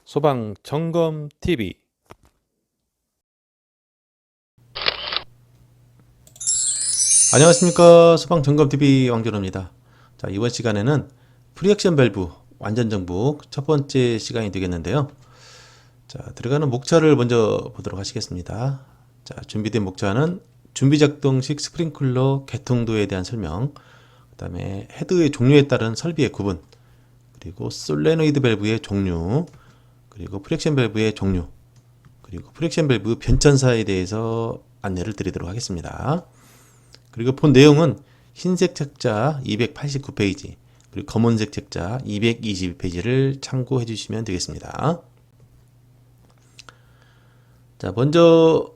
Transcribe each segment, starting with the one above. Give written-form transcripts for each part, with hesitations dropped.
소방 점검 TV. 안녕하십니까, 소방 점검 TV 왕준호입니다. 자, 이번 시간에는 프리액션 밸브 완전 정복 첫 번째 시간이 되겠는데요. 자, 들어가는 목차를 먼저 보도록 하시겠습니다. 자, 준비된 목차는 준비 작동식 스프링클러 개통도에 대한 설명, 그 다음에 헤드의 종류에 따른 설비의 구분, 그리고 솔레노이드 밸브의 종류, 그리고 프리액션 밸브의 종류, 그리고 프리액션 밸브 변천사에 대해서 안내를 드리도록 하겠습니다. 그리고 본 내용은 흰색 책자 289페이지, 그리고 검은색 책자 222페이지를 참고해 주시면 되겠습니다. 자, 먼저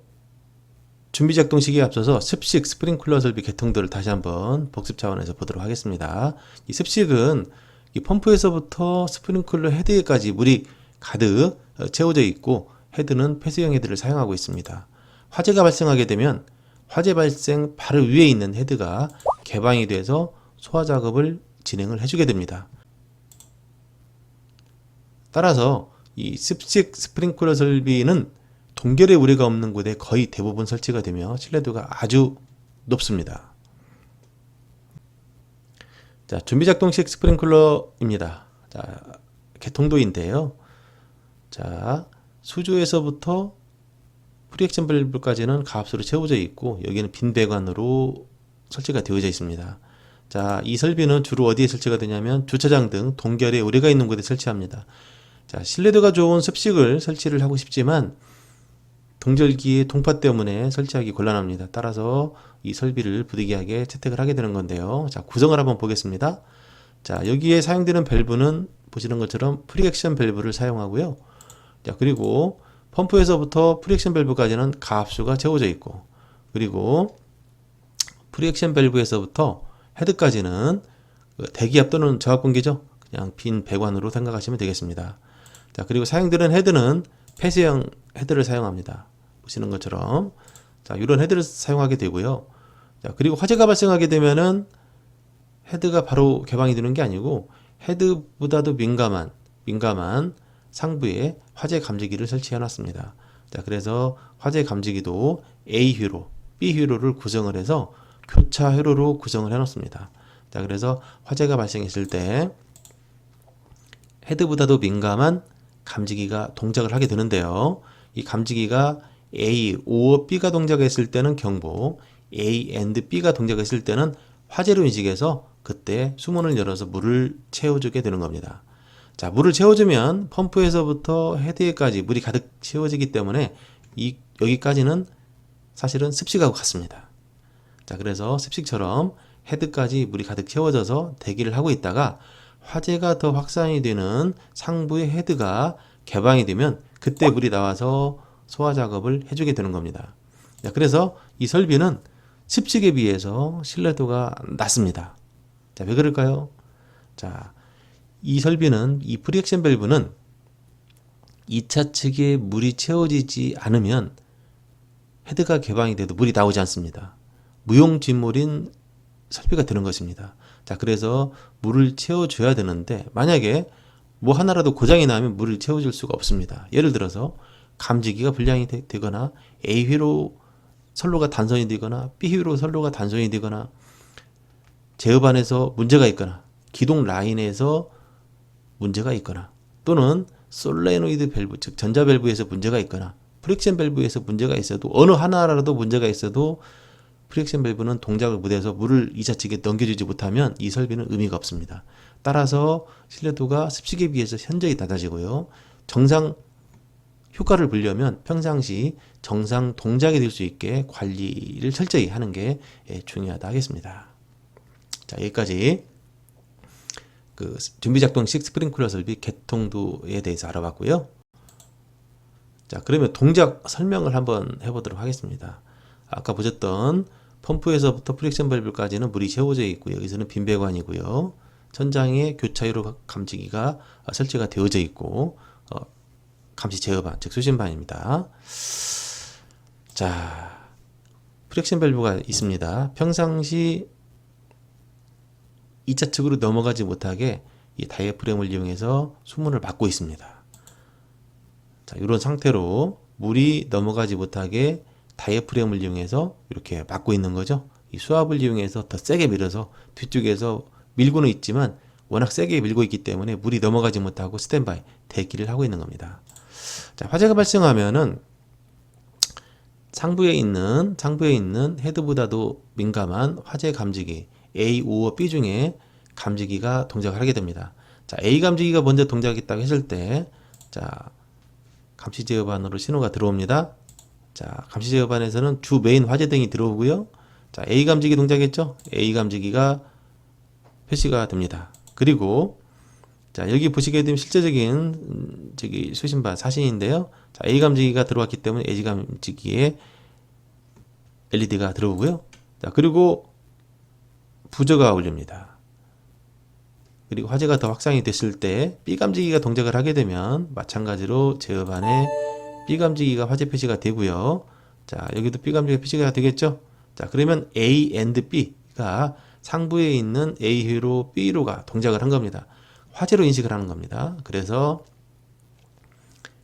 준비 작동 시기에 앞서서 습식 스프링클러 설비 개통도를 다시 한번 복습 차원에서 보도록 하겠습니다. 이 습식은 이 펌프에서부터 스프링클러 헤드에까지 물이 가득 채워져 있고, 헤드는 폐쇄형 헤드를 사용하고 있습니다. 화재가 발생하게 되면 화재 발생 바로 위에 있는 헤드가 개방이 돼서 소화 작업을 진행을 해주게 됩니다. 따라서 이 습식 스프링클러 설비는 동결의 우려가 없는 곳에 거의 대부분 설치가 되며 신뢰도가 아주 높습니다. 자, 준비 작동식 스프링클러입니다. 자, 개통도인데요. 자, 수조에서부터 프리액션 밸브까지는 가압수로 채워져 있고, 여기는 빈 배관으로 설치가 되어져 있습니다. 자, 이 설비는 주로 어디에 설치가 되냐면 주차장 등 동결에 우려가 있는 곳에 설치합니다. 자, 신뢰도가 좋은 습식을 설치를 하고 싶지만 동절기의 동파 때문에 설치하기 곤란합니다. 따라서 이 설비를 부득이하게 채택을 하게 되는 건데요. 자, 구성을 한번 보겠습니다. 자, 여기에 사용되는 밸브는 보시는 것처럼 프리액션 밸브를 사용하고요. 자, 그리고 펌프에서부터 프리액션 밸브까지는 가압수가 채워져 있고, 그리고 프리액션 밸브에서부터 헤드까지는 대기압 또는 저압 공기죠. 그냥 빈 배관으로 생각하시면 되겠습니다. 자, 그리고 사용되는 헤드는 폐쇄형 헤드를 사용합니다. 보시는 것처럼, 자, 이런 헤드를 사용하게 되고요. 자, 그리고 화재가 발생하게 되면은 헤드가 바로 개방이 되는 게 아니고 헤드보다도 민감한 상부에 화재 감지기를 설치해 놨습니다. 자, 그래서 화재 감지기도 A 회로, B 회로를 구성을 해서 교차 회로로 구성을 해 놓습니다. 자, 그래서 화재가 발생했을 때 헤드보다도 민감한 감지기가 동작을 하게 되는데요. 이 감지기가 A, O, B가 동작했을 때는 경보, A and B가 동작했을 때는 화재로 인식해서 그때 수문을 열어서 물을 채워주게 되는 겁니다. 자, 물을 채워주면 펌프에서부터 헤드에까지 물이 가득 채워지기 때문에 여기까지는 사실은 습식하고 같습니다. 자, 그래서 습식처럼 헤드까지 물이 가득 채워져서 대기를 하고 있다가 화재가 더 확산이 되는 상부의 헤드가 개방이 되면 그때 물이 나와서 소화 작업을 해주게 되는 겁니다. 자, 그래서 이 설비는 습식에 비해서 신뢰도가 낮습니다. 자, 왜 그럴까요? 자, 이 설비는, 이 프리액션 밸브는 2차 측에 물이 채워지지 않으면 헤드가 개방이 돼도 물이 나오지 않습니다. 무용지물인 설비가 되는 것입니다. 자, 그래서 물을 채워줘야 되는데 만약에 뭐 하나라도 고장이 나면 물을 채워줄 수가 없습니다. 예를 들어서 감지기가 불량이 되거나 A회로 선로가 단선이 되거나 B회로 선로가 단선이 되거나 제어반에서 문제가 있거나 기동 라인에서 문제가 있거나 또는 솔레노이드 밸브, 즉 전자 밸브에서 문제가 있거나 프리액션 밸브에서 문제가 있어도, 어느 하나라도 문제가 있어도 프리액션 밸브는 동작을 못해서 물을 2차 측에 넘겨주지 못하면 이 설비는 의미가 없습니다. 따라서 신뢰도가 습식에 비해서 현저히 낮아지고요. 정상 효과를 보려면 평상시 정상 동작이 될 수 있게 관리를 철저히 하는 게 중요하다 하겠습니다. 자, 여기까지 그 준비작동식 스프링클러 설비 개통도에 대해서 알아봤고요. 자, 그러면 동작 설명을 한번 해보도록 하겠습니다. 아까 보셨던 펌프에서부터 프리액션 밸브까지는 물이 채워져 있고요. 여기서는 빈 배관이고요. 천장에 교차유로 감지기가 설치가 되어져 있고, 감시 제어반, 즉 수신반입니다. 자, 프리액션 밸브가 있습니다. 평상시 2차 측으로 넘어가지 못하게 이 다이어프램을 이용해서 수문을 막고 있습니다. 자, 이런 상태로 물이 넘어가지 못하게 다이어프램을 이용해서 이렇게 막고 있는 거죠. 이 수압을 이용해서 더 세게 밀어서 뒤쪽에서 밀고는 있지만 워낙 세게 밀고 있기 때문에 물이 넘어가지 못하고 스탠바이 대기를 하고 있는 겁니다. 자, 화재가 발생하면은 상부에 있는 헤드보다도 민감한 화재 감지기 A5와 B 중에 감지기가 동작을 하게 됩니다. 자, A 감지기가 먼저 동작했다고 했을 때, 자, 감시 제어반으로 신호가 들어옵니다. 자, 감시 제어반에서는 주 메인 화재등이 들어오고요. 자, A 감지기 동작했죠? A 감지기가 표시가 됩니다. 그리고 자, 여기 보시게 되면 실제적인 수신반 사진인데요. 자, A 감지기가 들어왔기 때문에 A 감지기에 LED가 들어오고요. 자, 그리고 부저가 울립니다. 그리고 화재가 더 확산이 됐을 때 B 감지기가 동작을 하게 되면 마찬가지로 제어반에 B 감지기가 화재 표시가 되고요. 자, 여기도 B 감지기가 표시가 되겠죠? 자, 그러면 A and B가 상부에 있는 A로 B로가 동작을 한 겁니다. 화재로 인식을 하는 겁니다. 그래서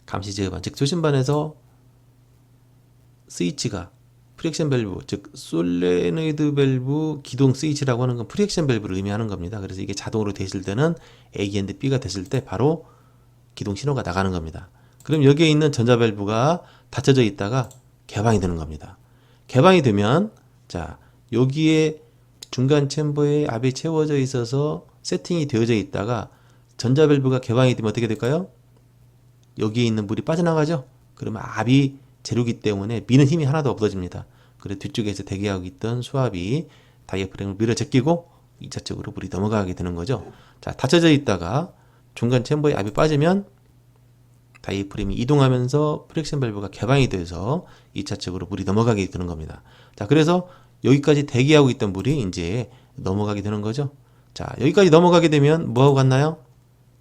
감시 제어반, 즉 수신반에서 스위치가 프리액션 밸브, 즉 솔레노이드 밸브 기동 스위치라고 하는 건 프리액션 밸브를 의미하는 겁니다. 그래서 이게 자동으로 됐을 때는 A and B가 됐을 때 바로 기동 신호가 나가는 겁니다. 그럼 여기에 있는 전자 밸브가 닫혀져 있다가 개방이 되는 겁니다. 개방이 되면 자, 여기에 중간 챔버에 압이 채워져 있어서 세팅이 되어져 있다가 전자 밸브가 개방이 되면 어떻게 될까요? 여기에 있는 물이 빠져나가죠? 그러면 압이 제로기 때문에 미는 힘이 하나도 없어집니다. 그래서 뒤쪽에서 대기하고 있던 수압이 다이어프램을 밀어 제끼고 2차적으로 물이 넘어가게 되는 거죠. 자, 닫혀져 있다가 중간 챔버에 압이 빠지면 다이어프램이 이동하면서 프릭션 밸브가 개방이 돼서 2차적으로 물이 넘어가게 되는 겁니다. 자, 그래서 여기까지 대기하고 있던 물이 이제 넘어가게 되는 거죠. 자, 여기까지 넘어가게 되면 뭐하고 같나요?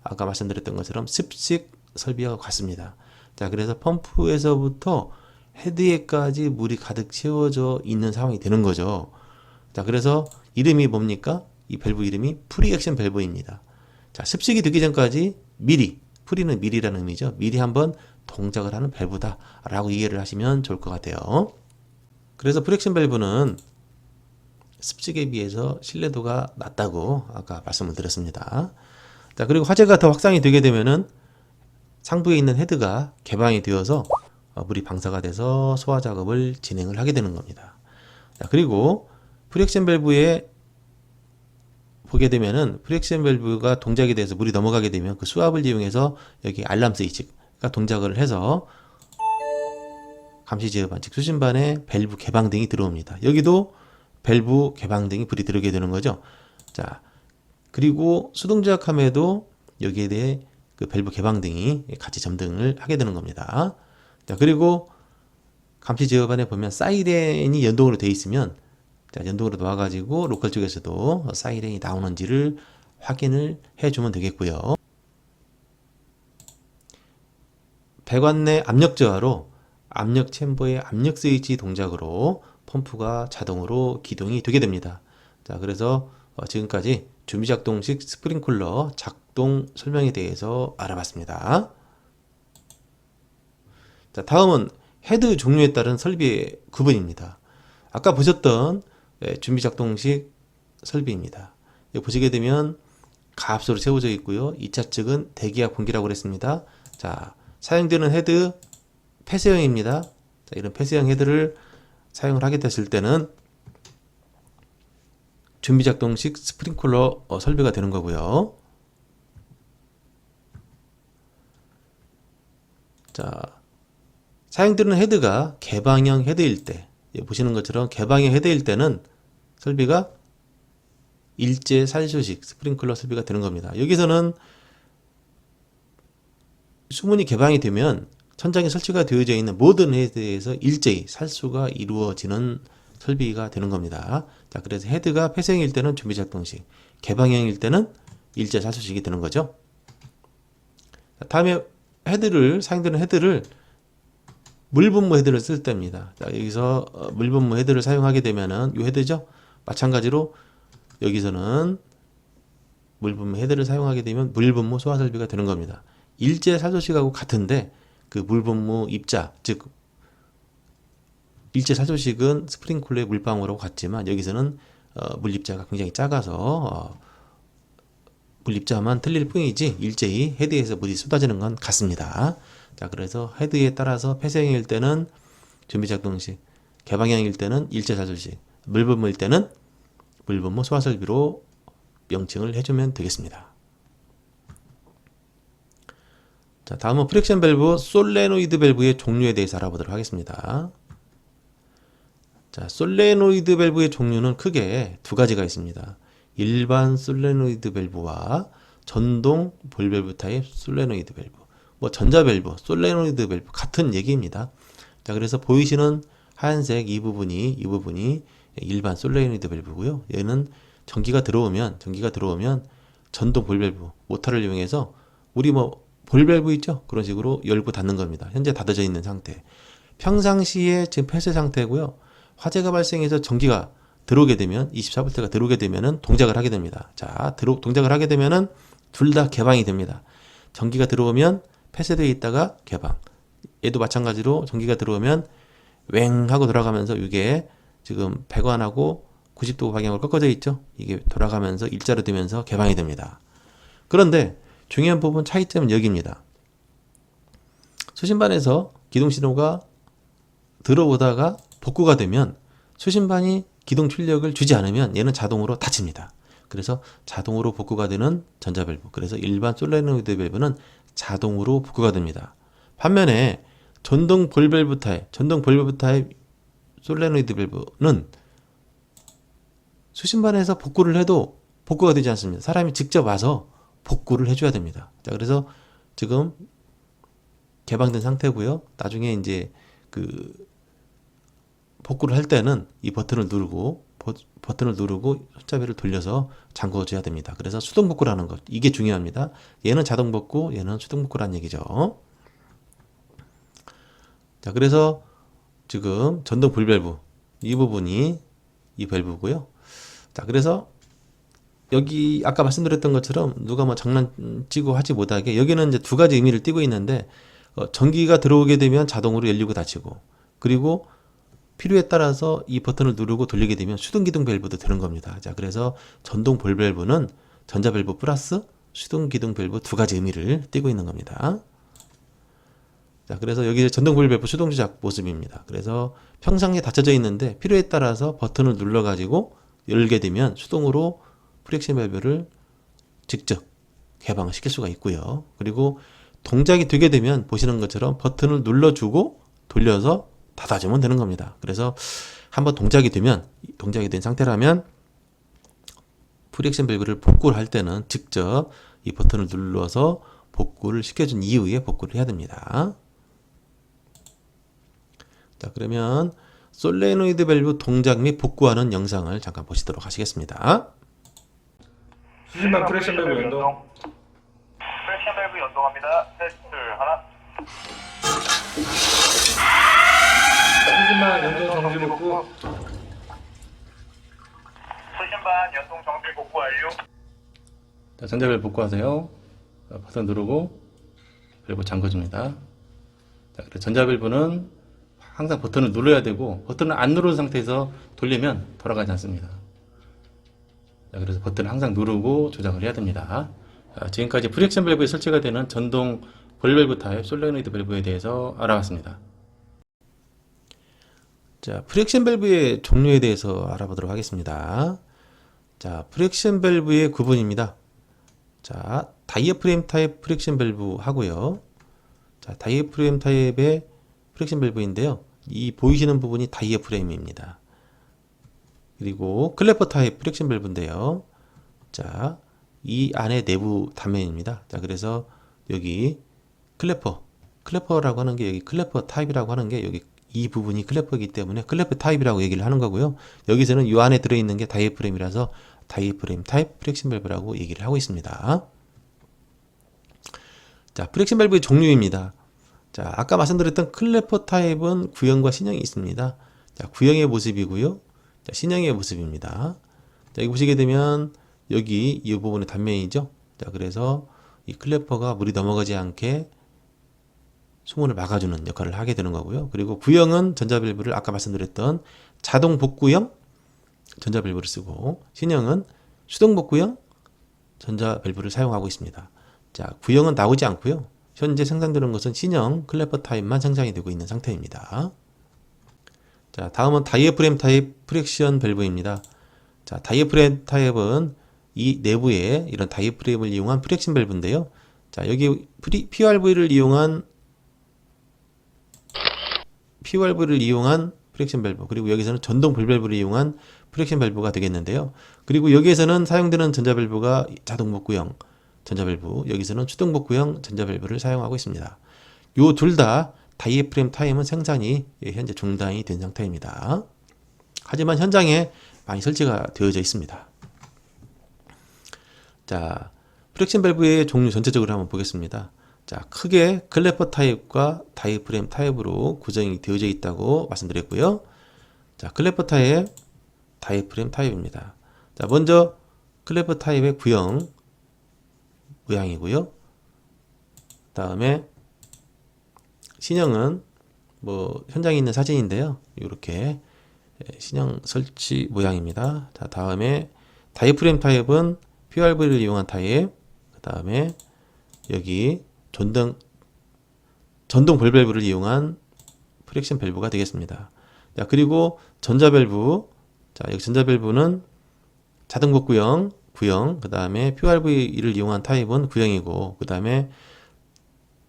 아까 말씀드렸던 것처럼 습식 설비하고 같습니다. 자, 그래서 펌프에서부터 헤드에까지 물이 가득 채워져 있는 상황이 되는 거죠. 자, 그래서 이름이 뭡니까? 이 밸브 이름이 프리액션 밸브입니다. 자, 습식이 되기 전까지 미리, 프리는 미리라는 의미죠. 미리 한번 동작을 하는 밸브다 라고 이해를 하시면 좋을 것 같아요. 그래서 프리액션 밸브는 습식에 비해서 신뢰도가 낮다고 아까 말씀을 드렸습니다. 자, 그리고 화재가 더 확산이 되게 되면은 상부에 있는 헤드가 개방이 되어서 물이 방사가 돼서 소화 작업을 진행을 하게 되는 겁니다. 자, 그리고 프리액션 밸브에 보게 되면은 프리액션 밸브가 동작이 돼서 물이 넘어가게 되면 그 수압을 이용해서 여기 알람 스위치가 동작을 해서 감시 제어반, 즉 수신반에 밸브 개방등이 들어옵니다. 여기도 밸브 개방등이 불이 들어오게 되는 거죠. 자, 그리고 수동제약함에도 여기에 대해 그 밸브 개방등이 같이 점등을 하게 되는 겁니다. 자, 그리고 감시 제어반에 보면 사이렌이 연동으로 되어 있으면 자, 연동으로 놓아가지고 로컬 쪽에서도 사이렌이 나오는지를 확인을 해주면 되겠고요. 배관 내 압력 저하로 압력 챔버의 압력 스위치 동작으로 펌프가 자동으로 기동이 되게 됩니다. 자, 그래서 지금까지 준비작동식 스프링클러 작동 설명에 대해서 알아봤습니다. 자, 다음은 헤드 종류에 따른 설비의 구분입니다. 아까 보셨던 준비작동식 설비입니다. 여기 보시게 되면 가압수로 채워져 있고요. 2차 측은 대기압 공기라고 그랬습니다. 자, 사용되는 헤드 폐쇄형입니다. 자, 이런 폐쇄형 헤드를 사용을 하게 됐을 때는 준비작동식 스프링클러 설비가 되는 거고요. 자, 사용되는 헤드가 개방형 헤드일 때, 보시는 것처럼 개방형 헤드일 때는 설비가 일제 살수식 스프링클러 설비가 되는 겁니다. 여기서는 수문이 개방이 되면 천장에 설치가 되어져 있는 모든 헤드에서 일제히 살수가 이루어지는 설비가 되는 겁니다. 자, 그래서 헤드가 폐쇄형일 때는 준비작동식, 개방형일 때는 일제 살수식이 되는 거죠. 자, 다음에 사용되는 헤드를 물분무 헤드를 쓸 때입니다. 자, 여기서 물분무 헤드를 사용하게 되면은 이 헤드죠. 마찬가지로 여기서는 물분무 헤드를 사용하게 되면 물분무 소화 설비가 되는 겁니다. 일제 살수식하고 같은데 그 물분무 입자, 즉 일제 사조식은 스프링클러의 물방울하고 같지만 여기서는 물입자가 굉장히 작아서 물입자만 틀릴 뿐이지 일제히 헤드에서 물이 쏟아지는 건 같습니다. 자, 그래서 헤드에 따라서 폐쇄형일 때는 준비작동식, 개방형일 때는 일제사조식, 물분무일 때는 물분무 소화설비로 명칭을 해주면 되겠습니다. 자, 다음은 프릭션 밸브, 솔레노이드 밸브의 종류에 대해서 알아보도록 하겠습니다. 자, 솔레노이드 밸브의 종류는 크게 두 가지가 있습니다. 일반 솔레노이드 밸브와 전동 볼 밸브 타입 솔레노이드 밸브, 뭐 전자 밸브, 솔레노이드 밸브 같은 얘기입니다. 자, 그래서 보이시는 하얀색 이 부분이 일반 솔레노이드 밸브고요. 얘는 전기가 들어오면 전동 볼 밸브 모터를 이용해서 우리 뭐 볼 밸브 있죠? 그런 식으로 열고 닫는 겁니다. 현재 닫아져 있는 상태. 평상시에 지금 폐쇄 상태고요. 화재가 발생해서 전기가 들어오게 되면 24V가 들어오게 되면은 동작을 하게 됩니다. 자, 동작을 하게 되면은 둘 다 개방이 됩니다. 전기가 들어오면 폐쇄되어 있다가 개방. 얘도 마찬가지로 전기가 들어오면 웽 하고 돌아가면서 이게 지금 배관하고 90도 방향으로 꺾어져 있죠. 이게 돌아가면서 일자로 되면서 개방이 됩니다. 그런데 중요한 부분 차이점은 여기입니다. 수신반에서 기동 신호가 들어오다가 복구가 되면 수신반이 기동 출력을 주지 않으면 얘는 자동으로 닫힙니다. 그래서 자동으로 복구가 되는 전자밸브, 그래서 일반 솔레노이드 밸브는 자동으로 복구가 됩니다. 반면에 전동 볼 밸브 타입 솔레노이드 밸브는 수신반에서 복구를 해도 복구가 되지 않습니다. 사람이 직접 와서 복구를 해줘야 됩니다. 자, 그래서 지금 개방된 상태고요. 나중에 이제 그 복구를 할 때는 이 버튼을 누르고 손잡이를 돌려서 잠궈줘야 됩니다. 그래서 수동 복구라는 것, 이게 중요합니다. 얘는 자동 복구, 얘는 수동 복구라는 얘기죠. 자, 그래서 지금 전동 볼 밸브 이 부분이 이 밸브고요. 자, 그래서 여기 아까 말씀드렸던 것처럼 누가 뭐 장난치고 하지 못하게 여기는 이제 두 가지 의미를 띠고 있는데 전기가 들어오게 되면 자동으로 열리고 닫히고, 그리고 필요에 따라서 이 버튼을 누르고 돌리게 되면 수동기동 밸브도 되는 겁니다. 자, 그래서 전동 볼 밸브는 전자 밸브 플러스 수동기동 밸브 두 가지 의미를 띠고 있는 겁니다. 자, 그래서 여기 전동 볼 밸브 수동 조작 모습입니다. 그래서 평상시에 닫혀져 있는데 필요에 따라서 버튼을 눌러 가지고 열게 되면 수동으로 프릭션 밸브를 직접 개방을 시킬 수가 있고요. 그리고 동작이 되게 되면 보시는 것처럼 버튼을 눌러주고 돌려서 닫아주면 되는 겁니다. 그래서 한번 동작이 된 상태라면 프릭션 밸브를 복구를 할 때는 직접 이 버튼을 눌러서 복구를 시켜준 이후에 복구를 해야 됩니다. 자, 그러면 솔레노이드 밸브 동작 및 복구하는 영상을 잠깐 보시도록 하시겠습니다. 수신반 프렉션 밸브 연동. 프렉션 밸브 연동합니다. 테스트 하나. 수신반 연동 정지 복구. 수신반 연동 정지 복구 완료. 자, 전자밸브 복구하세요. 버튼 누르고 밸브 잠궈줍니다. 자, 그래서 전자밸브는 항상 버튼을 눌러야 되고 버튼을 안 누른 상태에서 돌리면 돌아가지 않습니다. 자, 그래서 버튼을 항상 누르고 조작을 해야 됩니다. 자, 지금까지 프릭션 밸브에 설치가 되는 전동 볼 밸브 타입 솔레노이드 밸브에 대해서 알아봤습니다. 자, 프릭션 밸브의 종류에 대해서 알아보도록 하겠습니다. 자, 프릭션 밸브의 구분입니다. 자, 다이어프레임 타입 프릭션 밸브 하고요. 자, 다이어프레임 타입의 프릭션 밸브인데요. 이 보이시는 부분이 다이어프레임입니다. 그리고 클래퍼 타입 프릭션 밸브인데요. 자, 이 안에 내부 단면입니다. 자, 그래서 여기 클래퍼라고 하는 게 여기 클래퍼 타입이라고 하는 게 여기 이 부분이 클래퍼이기 때문에 클래퍼 타입이라고 얘기를 하는 거고요. 여기서는 이 안에 들어있는 게 다이어프레임이라서 다이어프레임 타입 프릭션 밸브라고 얘기를 하고 있습니다. 자, 프릭션 밸브의 종류입니다. 자, 아까 말씀드렸던 클래퍼 타입은 구형과 신형이 있습니다. 자, 구형의 모습이고요. 자, 신형의 모습입니다. 자, 여기 보시게 되면 여기 이 부분의 단면이죠. 자, 그래서 이 클래퍼가 물이 넘어가지 않게 수문을 막아주는 역할을 하게 되는 거고요. 그리고 구형은 전자밸브를 아까 말씀드렸던 자동 복구형 전자밸브를 쓰고, 신형은 수동 복구형 전자밸브를 사용하고 있습니다. 자, 구형은 나오지 않고요. 현재 생산되는 것은 신형 클래퍼 타입만 생산이 되고 있는 상태입니다. 자, 다음은 다이애프램 타입 프렉션 밸브입니다. 자, 다이애프램 타입은 이 내부에 이런 다이애프램을 이용한 프렉션 밸브인데요. 자, 여기 PRV를 이용한 프렉션 밸브, 그리고 여기서는 전동 볼 밸브를 이용한 프렉션 밸브가 되겠는데요. 그리고 여기에서는 사용되는 전자밸브가 자동 복구형 전자밸브, 여기서는 수동 복구형 전자밸브를 사용하고 있습니다. 요 둘 다 다이애프램 타입은 생산이 현재 중단이 된 상태입니다. 하지만 현장에 많이 설치가 되어져 있습니다. 자, 프렉션 밸브의 종류 전체적으로 한번 보겠습니다. 자, 크게 클래퍼 타입과 다이애프램 타입으로 구성이 되어져 있다고 말씀드렸고요. 자, 클래퍼 타입, 다이애프램 타입입니다. 자, 먼저 클래퍼 타입의 구형 모양이고요. 다음에 신형은 뭐 현장에 있는 사진인데요. 이렇게 신형 설치 모양입니다. 자, 다음에 다이애프램 타입은 PRV를 이용한 타입, 그 다음에 여기 전동 볼 밸브를 이용한 프렉션 밸브가 되겠습니다. 자, 그리고 전자밸브, 자, 여기 전자밸브는 자동 복구형 구형, 그 다음에 PRV를 이용한 타입은 구형이고, 그 다음에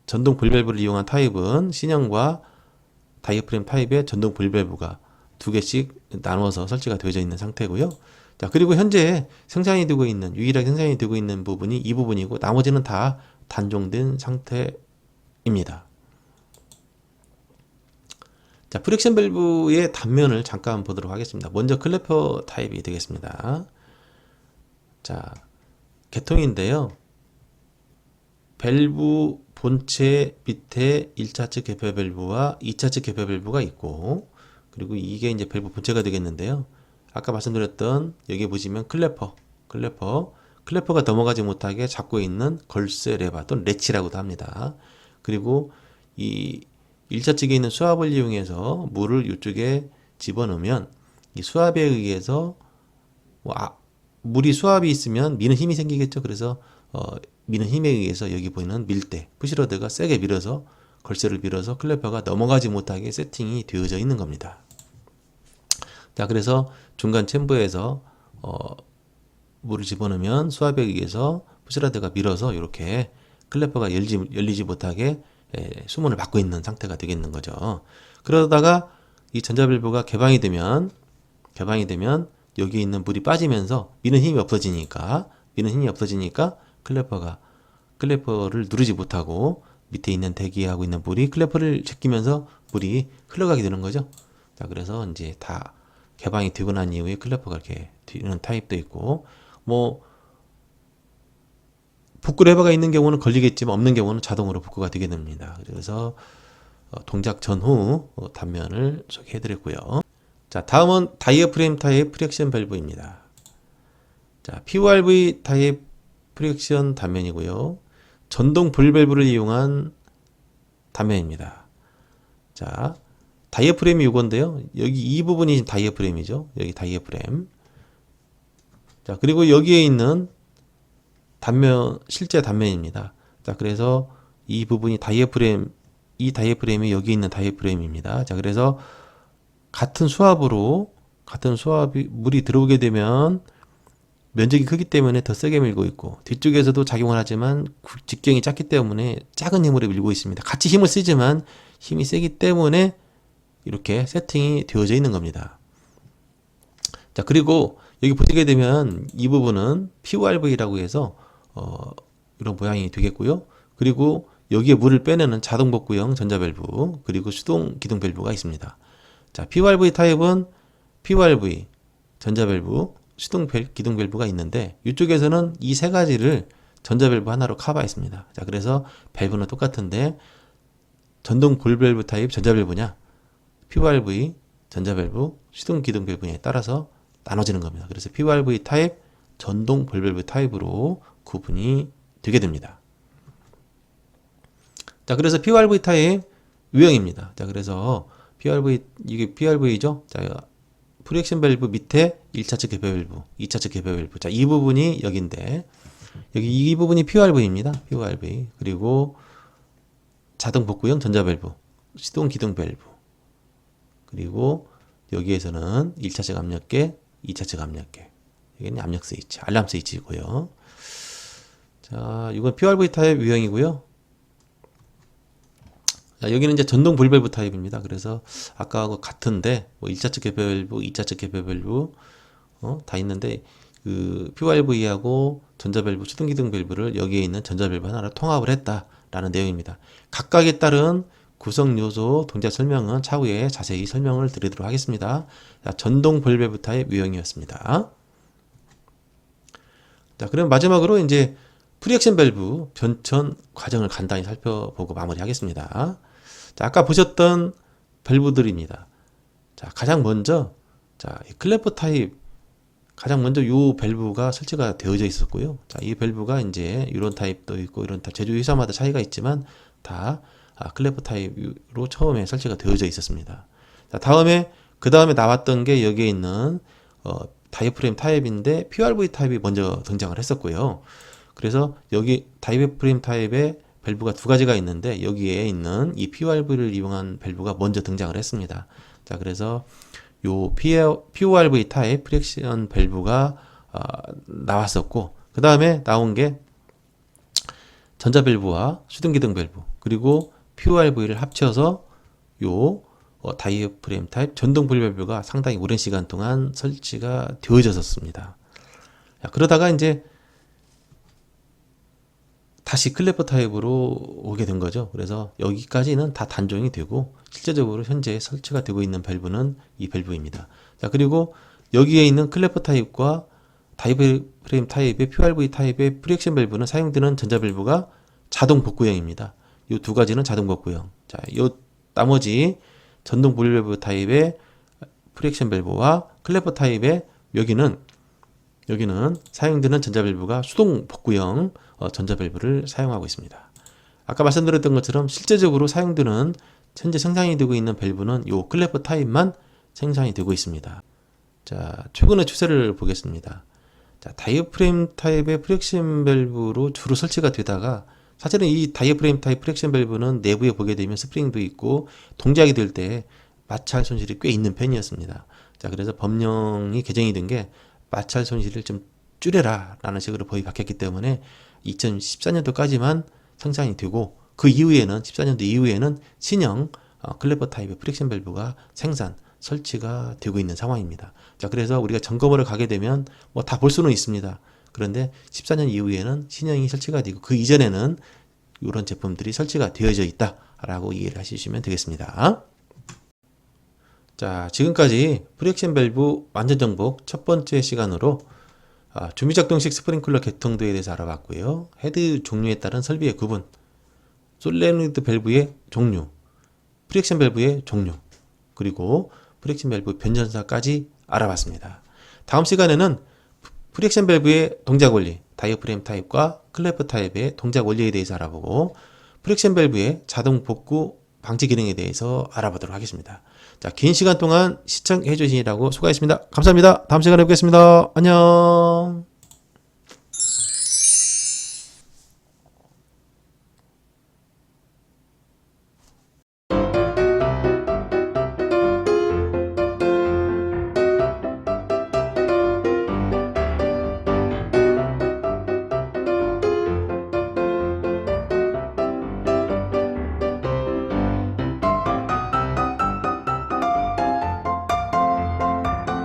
전동 볼 밸브를 이용한 타입은 신형과 다이애프램 타입의 전동 볼 밸브가 두 개씩 나눠서 설치가 되어져 있는 상태고요. 자, 그리고 현재 유일하게 생산이 되고 있는 부분이 이 부분이고, 나머지는 다 단종된 상태입니다. 자, 프렉션 밸브의 단면을 잠깐 보도록 하겠습니다. 먼저 클래퍼 타입이 되겠습니다. 자, 개통인데요. 밸브 본체 밑에 1차측 개폐 밸브와 2차측 개폐 밸브가 있고, 그리고 이게 이제 밸브 본체가 되겠는데요. 아까 말씀드렸던 여기 보시면 클래퍼가 넘어가지 못하게 잡고 있는 걸쇠 레바 또는 레치라고도 합니다. 그리고 이 1차측에 있는 수압을 이용해서 물을 이쪽에 집어넣으면 이 수압에 의해서 물이 수압이 있으면 미는 힘이 생기겠죠. 그래서 미는 힘에 의해서 여기 보이는 밀대, 푸시러드가 세게 밀어서 걸쇠를 밀어서 클래퍼가 넘어가지 못하게 세팅이 되어져 있는 겁니다. 자, 그래서 중간 챔버에서 물을 집어넣으면 수압에 의해서 푸시러드가 밀어서 이렇게 클래퍼가 열리지 못하게 수문을 막고 있는 상태가 되겠는 거죠. 그러다가 이 전자밸브가 개방이 되면 여기 있는 물이 빠지면서 미는 힘이 없어지니까 클래퍼를 누르지 못하고 밑에 있는 대기하고 있는 물이 클래퍼를 제끼면서 물이 흘러가게 되는 거죠. 자, 그래서 이제 다 개방이 되고 난 이후에 클래퍼가 이렇게 되는 타입도 있고, 뭐 복구 레버가 있는 경우는 걸리겠지만 없는 경우는 자동으로 복구가 되게 됩니다. 그래서 동작 전후 단면을 소개해 드렸고요. 자, 다음은 다이애프램 타입 프렉션 밸브입니다. 자, PRV 타입 프렉션 단면이고요. 전동 볼 밸브를 이용한 단면입니다. 자, 다이애프램이 이건데요. 여기 이 부분이 다이애프램이죠. 여기 다이애프램. 자, 그리고 여기에 있는 단면, 실제 단면입니다. 자, 그래서 이 부분이 이 다이애프램이 여기 있는 다이애프램입니다. 자, 그래서 같은 수압이 물이 들어오게 되면 면적이 크기 때문에 더 세게 밀고 있고, 뒤쪽에서도 작용을 하지만 직경이 작기 때문에 작은 힘으로 밀고 있습니다. 같이 힘을 쓰지만 힘이 세기 때문에 이렇게 세팅이 되어져 있는 겁니다. 자, 그리고 여기 보시게 되면 이 부분은 PRV라고 해서 이런 모양이 되겠고요. 그리고 여기에 물을 빼내는 자동 복구형 전자밸브, 그리고 수동 기둥 밸브가 있습니다. 자, PRV 타입은 PRV 전자밸브, 수동 기둥 밸브가 있는데, 이쪽에서는 이 세 가지를 전자밸브 하나로 커버했습니다. 자, 그래서 밸브는 똑같은데 전동 볼 밸브 타입 전자밸브냐, PRV 전자밸브, 수동 기둥 밸브에 따라서 나눠지는 겁니다. 그래서 PRV 타입, 전동 볼 밸브 타입으로 구분이 되게 됩니다. 자, 그래서 PRV 타입 유형입니다. 자, 그래서 PRV, 이게 PRV죠. 자, 프리액션 밸브 밑에 1차측 개폐 밸브, 2차측 개폐 밸브. 자, 이 부분이 여기인데, 여기 이 부분이 PRV입니다. PRV. 그리고 자동 복구형 전자 밸브, 시동 기동 밸브. 그리고 여기에서는 1차측 압력계, 2차측 압력계. 여기는 압력 스위치, 알람 스위치고요. 자, 이건 PRV 타입 유형이고요. 자, 여기는 이제 전동 볼밸브 타입입니다. 그래서 아까하고 같은데 뭐 1차측 개폐 밸브, 2차측 개폐 밸브 다 있는데 그 PRV하고 전자 밸브, 수동 기동 밸브를 여기에 있는 전자 밸브 하나로 통합을 했다라는 내용입니다. 각각에 따른 구성 요소, 동작 설명은 차후에 자세히 설명을 드리도록 하겠습니다. 자, 전동 볼밸브 타입 유형이었습니다. 자, 그럼 마지막으로 이제 프리액션 밸브 변천 과정을 간단히 살펴보고 마무리하겠습니다. 자, 아까 보셨던 밸브들입니다. 자, 가장 먼저, 자, 이 클래프 타입, 가장 먼저 이 밸브가 설치가 되어져 있었고요. 자, 이 밸브가 이제 이런 타입도 있고, 이런 타입, 제조 회사마다 차이가 있지만, 다 클래프 타입으로 처음에 설치가 되어져 있었습니다. 자, 그 다음에 나왔던 게 여기에 있는, 다이프레임 타입인데, PRV 타입이 먼저 등장을 했었고요. 그래서 여기 다이프레임 타입의 밸브가 두 가지가 있는데 여기에 있는 이 PRV를 이용한 밸브가 먼저 등장을 했습니다. 자, 그래서 요 PRV 타입 프리액션 밸브가 나왔었고, 그 다음에 나온 게 전자 밸브와 수동 기동 밸브, 그리고 PRV를 합쳐서 요 다이프레임 타입 전동 볼 밸브가 상당히 오랜 시간 동안 설치가 되어졌었습니다. 자, 그러다가 이제 다시 클래프 타입으로 오게 된 거죠. 그래서 여기까지는 다 단종이 되고 실제적으로 현재 설치가 되고 있는 밸브는 이 밸브입니다. 자, 그리고 여기에 있는 클래프 타입과 다이프레임 타입의 PRV 타입의 프리액션 밸브는 사용되는 전자 밸브가 자동 복구형입니다. 이 두 가지는 자동 복구형. 자, 요 나머지 전동 볼 밸브 타입의 프리액션 밸브와 클래프 타입의 여기는 사용되는 전자 밸브가 수동 복구형 전자 밸브를 사용하고 있습니다. 아까 말씀드렸던 것처럼 실제적으로 사용되는 현재 생산이 되고 있는 밸브는 이 클래프 타입만 생산이 되고 있습니다. 자, 최근의 추세를 보겠습니다. 자, 다이프레임 타입의 프리액션 밸브로 주로 설치가 되다가 사실은 이 다이프레임 타입 프리액션 밸브는 내부에 보게 되면 스프링도 있고 동작이 될 때 마찰 손실이 꽤 있는 편이었습니다. 자, 그래서 법령이 개정이 된 게 마찰 손실을 좀 줄여라 라는 식으로 법이 바뀌었기 때문에 2014년도까지만 생산이 되고 그 이후에는 14년도 이후에는 신형 클래프 타입의 프리액션 밸브가 설치가 되고 있는 상황입니다. 자, 그래서 우리가 점검을 가게 되면 뭐 다 볼 수는 있습니다. 그런데 14년 이후에는 신형이 설치가 되고 그 이전에는 이런 제품들이 설치가 되어져 있다라고 이해를 하시면 되겠습니다. 자, 지금까지 프리액션 밸브 완전 정복 첫 번째 시간으로 주미작동식 스프링클러 개통도에 대해서 알아봤고요. 헤드 종류에 따른 설비의 구분, 솔레노이드 밸브의 종류, 프리액션 밸브의 종류, 그리고 프리액션 밸브 변전사까지 알아봤습니다. 다음 시간에는 프리액션 밸브의 동작 원리, 다이프레임 타입과 클래프 타입의 동작 원리에 대해서 알아보고 프리액션 밸브의 자동 복구 방지 기능에 대해서 알아보도록 하겠습니다. 자, 긴 시간 동안 시청해 주시느라고 수고하셨습니다. 감사합니다. 다음 시간에 뵙겠습니다. 안녕.